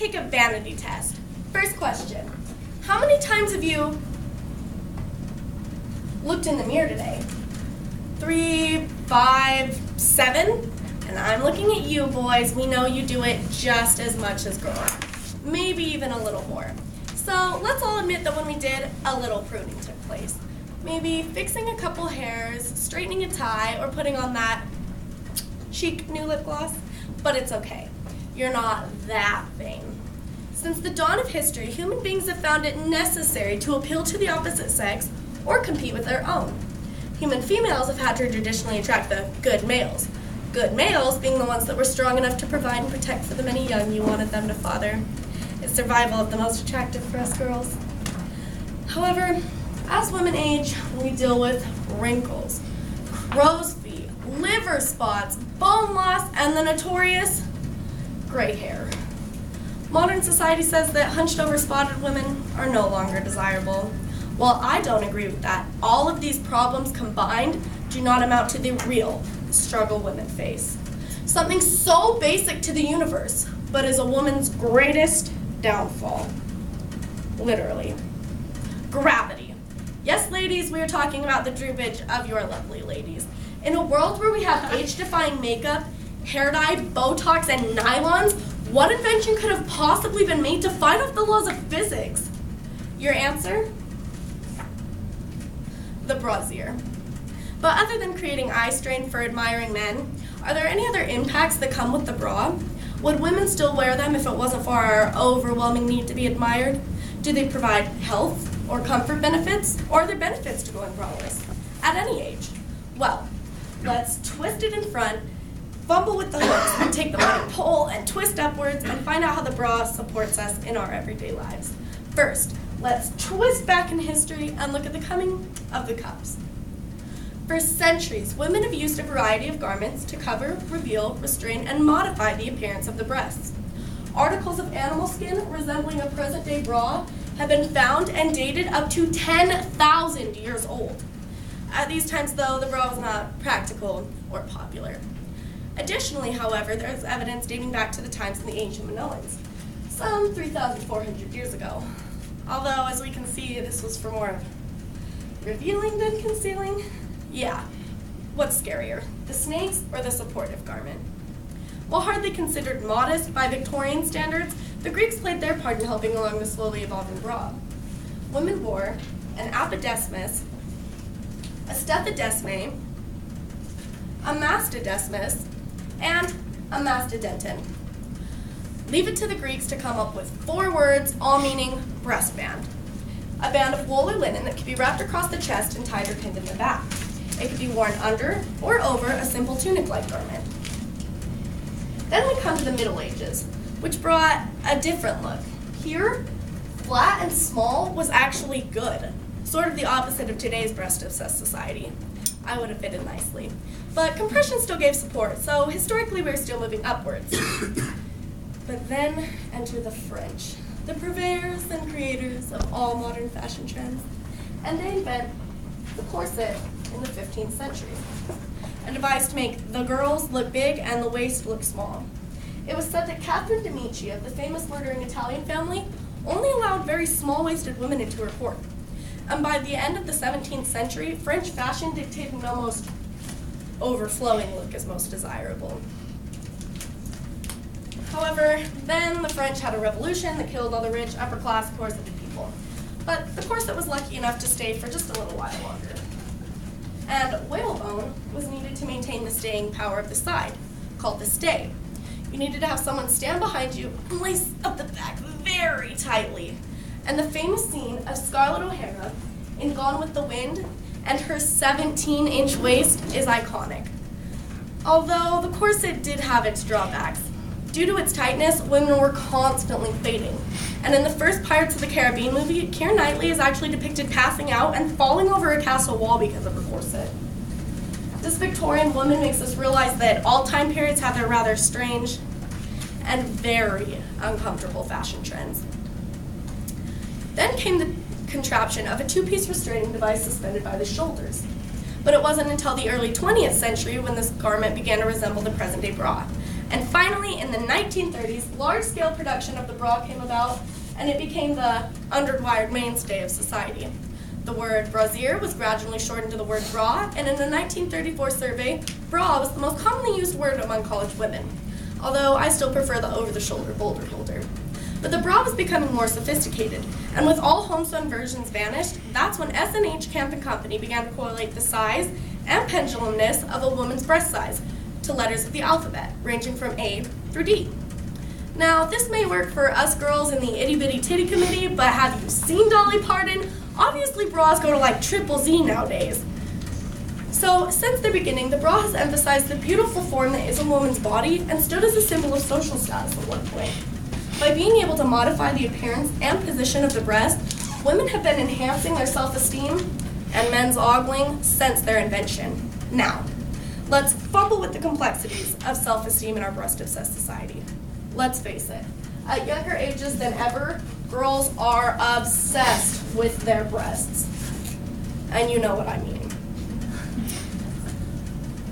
take a vanity test. First question, how many times have you looked in the mirror today? 3, 5, 7? And I'm looking at you boys, we know you do it just as much as girls. Maybe even a little more. So let's all admit that when we did, a little pruning took place. Maybe fixing a couple hairs, straightening a tie, or putting on that chic new lip gloss. But it's okay. You're not that vain. Since the dawn of history, human beings have found it necessary to appeal to the opposite sex or compete with their own. Human females have had to traditionally attract the good males. Good males being the ones that were strong enough to provide and protect for the many young you wanted them to father. It's survival of the most attractive for us girls. However, as women age, we deal with wrinkles, crow's feet, liver spots, bone loss, and the notorious gray hair. Modern society says that hunched over spotted women are no longer desirable. While I don't agree with that, all of these problems combined do not amount to the real struggle women face. Something so basic to the universe, but is a woman's greatest downfall. Literally. Gravity. Yes, ladies, we are talking about the droopage of your lovely ladies. In a world where we have age-defying makeup, hair dye, Botox, and nylons, what invention could have possibly been made to fight off the laws of physics? Your answer? The brassiere. But other than creating eye strain for admiring men, are there any other impacts that come with the bra? Would women still wear them if it wasn't for our overwhelming need to be admired? Do they provide health or comfort benefits, or are there benefits to going braless at any age? Well, let's twist it in front, fumble with the hooks, and take the bottom pole and twist upwards and find out how the bra supports us in our everyday lives. First, let's twist back in history and look at the coming of the cups. For centuries, women have used a variety of garments to cover, reveal, restrain, and modify the appearance of the breasts. Articles of animal skin resembling a present-day bra have been found and dated up to 10,000 years old. At these times, though, the bra was not practical or popular. Additionally, however, there is evidence dating back to the times of the ancient Minoans, some 3,400 years ago. Although, as we can see, this was for more revealing than concealing. Yeah, what's scarier, the snakes or the supportive garment? While hardly considered modest by Victorian standards, the Greeks played their part in helping along the slowly evolving bra. Women wore an apodesmus, a stethidesme, a mastodesmus, and a mastodenton. Leave it to the Greeks to come up with 4 words, all meaning breastband. A band of wool or linen that could be wrapped across the chest and tied or pinned in the back. It could be worn under or over a simple tunic-like garment. Then we come to the Middle Ages, which brought a different look. Here, flat and small was actually good, sort of the opposite of today's breast-obsessed society. I would have fitted nicely. But compression still gave support, so historically we're still moving upwards. But then enter the French, the purveyors and creators of all modern fashion trends. And they invent the corset in the 15th century, a device to make the girls look big and the waist look small. It was said that Catherine de' Medici, of the famous murdering Italian family, only allowed very small-waisted women into her court. And by the end of the 17th century, French fashion dictated an almost overflowing look as most desirable. However, then the French had a revolution that killed all the rich, upper-class, corseted people. But the corset was lucky enough to stay for just a little while longer. And whalebone was needed to maintain the staying power of the side, called the stay. You needed to have someone stand behind you and lace up the back very tightly. And the famous scene of Scarlett O'Hara in Gone with the Wind and her 17-inch waist is iconic. Although the corset did have its drawbacks. Due to its tightness, women were constantly fading. And in the first Pirates of the Caribbean movie, Keira Knightley is actually depicted passing out and falling over a castle wall because of her corset. This Victorian woman makes us realize that all time periods have their rather strange and very uncomfortable fashion trends. Then came the contraption of a 2-piece restraining device suspended by the shoulders. But it wasn't until the early 20th century when this garment began to resemble the present-day bra. And finally, in the 1930s, large-scale production of the bra came about, and it became the underwired mainstay of society. The word brassiere was gradually shortened to the word bra, and in a 1934 survey, bra was the most commonly used word among college women, although I still prefer the over-the-shoulder boulder holder. But the bra was becoming more sophisticated, and with all homespun versions vanished, that's when S&H Camp & Company began to correlate the size and pendulumness of a woman's breast size to letters of the alphabet, ranging from A through D. Now, this may work for us girls in the itty-bitty titty committee, but have you seen Dolly Parton? Obviously, bras go to like triple Z nowadays. So, since the beginning, the bra has emphasized the beautiful form that is a woman's body and stood as a symbol of social status at one point. By being able to modify the appearance and position of the breast, women have been enhancing their self-esteem and men's ogling since their invention. Now, let's fumble with the complexities of self-esteem in our breast-obsessed society. Let's face it, at younger ages than ever, girls are obsessed with their breasts. And you know what I mean.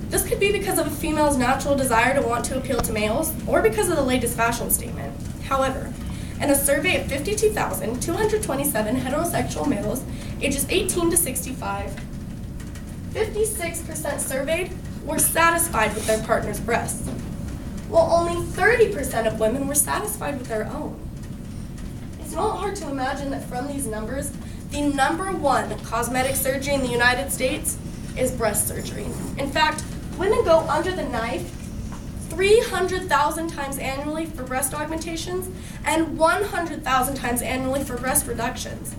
This could be because of a female's natural desire to want to appeal to males, or because of the latest fashion statement. However, in a survey of 52,227 heterosexual males, ages 18 to 65, 56% surveyed were satisfied with their partner's breasts, while only 30% of women were satisfied with their own. It's not hard to imagine that from these numbers, the #1 cosmetic surgery in the United States is breast surgery. In fact, women go under the knife 300,000 times annually for breast augmentations and 100,000 times annually for breast reductions.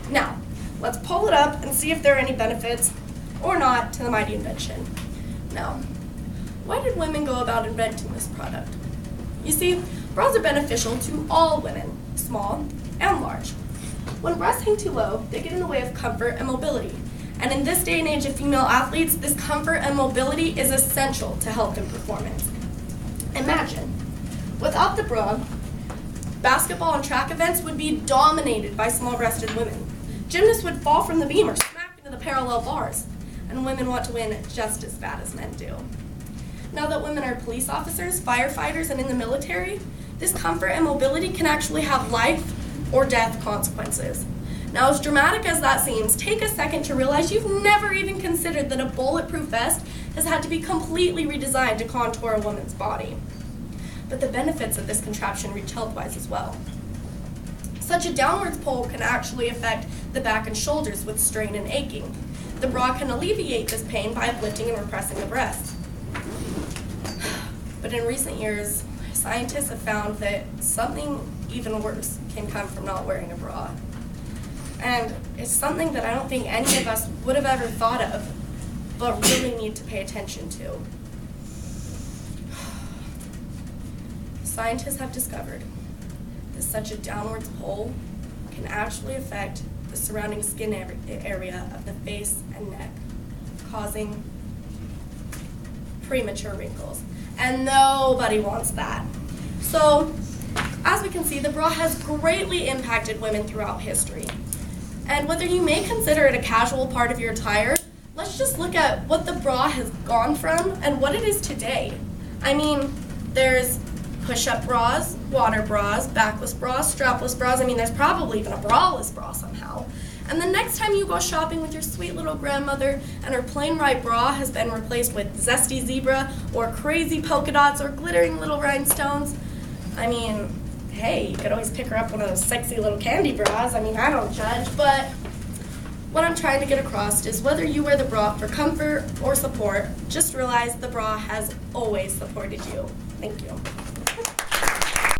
Now, let's pull it up and see if there are any benefits or not to the mighty invention. Now, why did women go about inventing this product? You see, bras are beneficial to all women, small and large. When breasts hang too low, they get in the way of comfort and mobility. And in this day and age of female athletes, this comfort and mobility is essential to health and performance. Imagine, without the bra, basketball and track events would be dominated by small-breasted women. Gymnasts would fall from the beam or smack into the parallel bars, and women want to win just as bad as men do. Now that women are police officers, firefighters, and in the military, this comfort and mobility can actually have life or death consequences. Now, as dramatic as that seems, take a second to realize you've never even considered that a bulletproof vest has had to be completely redesigned to contour a woman's body. But the benefits of this contraption reach health-wise as well. Such a downwards pull can actually affect the back and shoulders with strain and aching. The bra can alleviate this pain by uplifting and repressing the breast. But in recent years, scientists have found that something even worse can come from not wearing a bra. And it's something that I don't think any of us would have ever thought of, but really need to pay attention to. Scientists have discovered that such a downwards pull can actually affect the surrounding skin area of the face and neck, causing premature wrinkles. And nobody wants that. So, as we can see, the bra has greatly impacted women throughout history. And whether you may consider it a casual part of your attire, let's just look at what the bra has gone from and what it is today. I mean, there's push-up bras, water bras, backless bras, strapless bras. I mean, there's probably even a braless bra somehow. And the next time you go shopping with your sweet little grandmother and her plain white bra has been replaced with zesty zebra or crazy polka dots or glittering little rhinestones, I mean, hey, you could always pick her up one of those sexy little candy bras. I mean, I don't judge, but what I'm trying to get across is whether you wear the bra for comfort or support, just realize the bra has always supported you. Thank you.